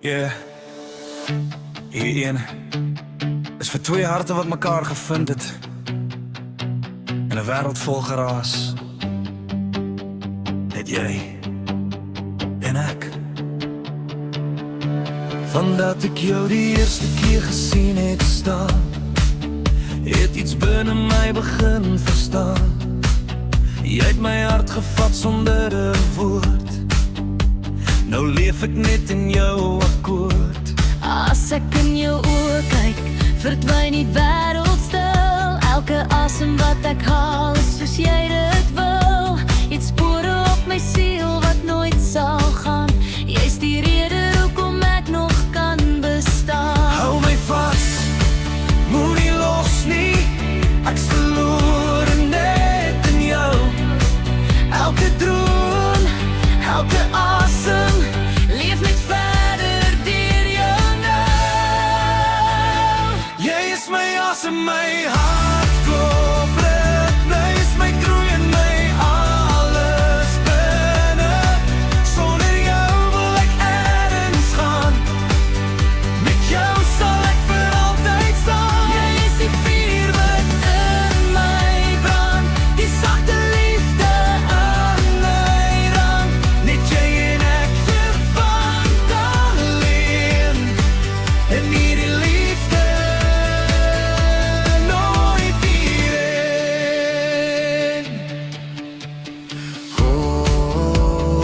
Yeah, hier een is vir twee harte wat mekaar gevind het in 'n wêreld vol geraas. Net jy en ek. Vandat ek jou die eerste keer gesien het staan, het iets binne my begin verstaan. Jy het my hart gevat sonder 'n woord. Nou leef ek net in jou akkoord. As ek in jou oë kyk, verdwyn die wêreld stil. Elke asem wat ek haal is soos jy dit wil. Jy het spore op my siel wat nooit sal gaan. Jy's die rede hoekom ek nog kan bestaan. Hou my vas, moenie los nie. Ek's verlore net in jou. Elke droom, elke asem leef net verder deur jou nou. Jy is my asem, my hart klop ritme, is my groei en my alles binne. Sonder jou wil ek ergens gaan. Met jou sal ek vir altyd staan. Jy is die vuur wat in my brand, die sagte liefde aan my rand. Net jy en ek verwant alleen. En hierdie liefde nooit weer een.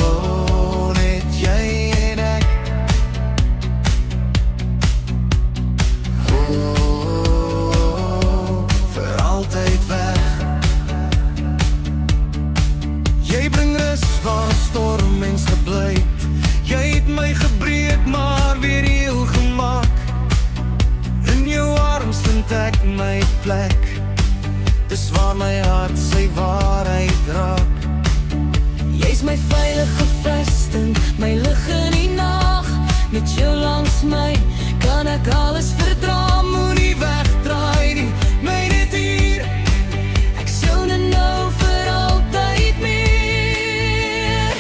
Oh, net jy en ek. Oh, vir altyd weg. Jy bring rus waar stormings geblyk. Jy het my gebreek, maar weer heel gemaak. In jou arms vind ek my plek. Dis waar my hart sy waarheid raak. Jy's my veilige vesting, my lig in die nag. Met jou langs my kan ek alles verdra. Moenie wegdraai nie, my net hier. Ek sou net nou vir altyd meer.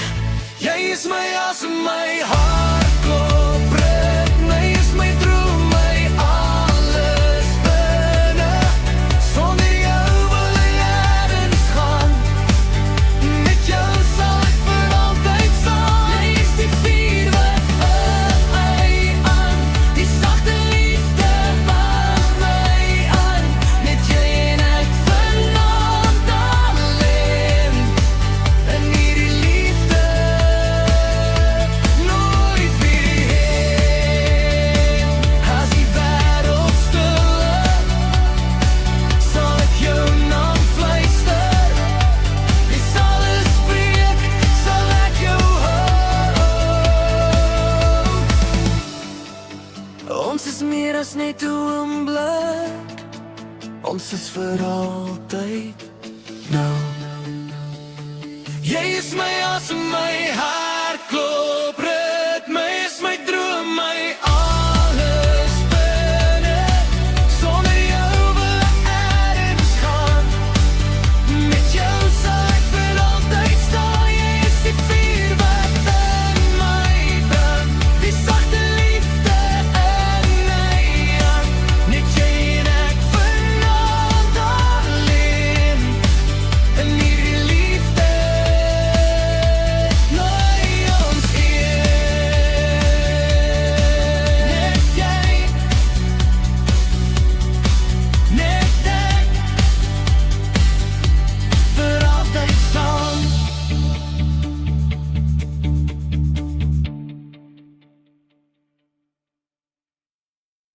Jy is my asem, my hart klop ritme, is my droom, my alles binne. Sonder jou wil ek ergens gaan. Met jou sal ek vir altyd staan. Jy is die vuur wat in my aan, die sagte liefde maak my aan. Net jy en ek vanaand alleen. En hierdie liefde nooit weer heen. As die wêreld stil is, sal ek jou naam fluister. As alles breek, sal ek jou hou. Ons is meer as net 'n oomblik. Ons is vir altyd nou. Jy is my asem, my hart.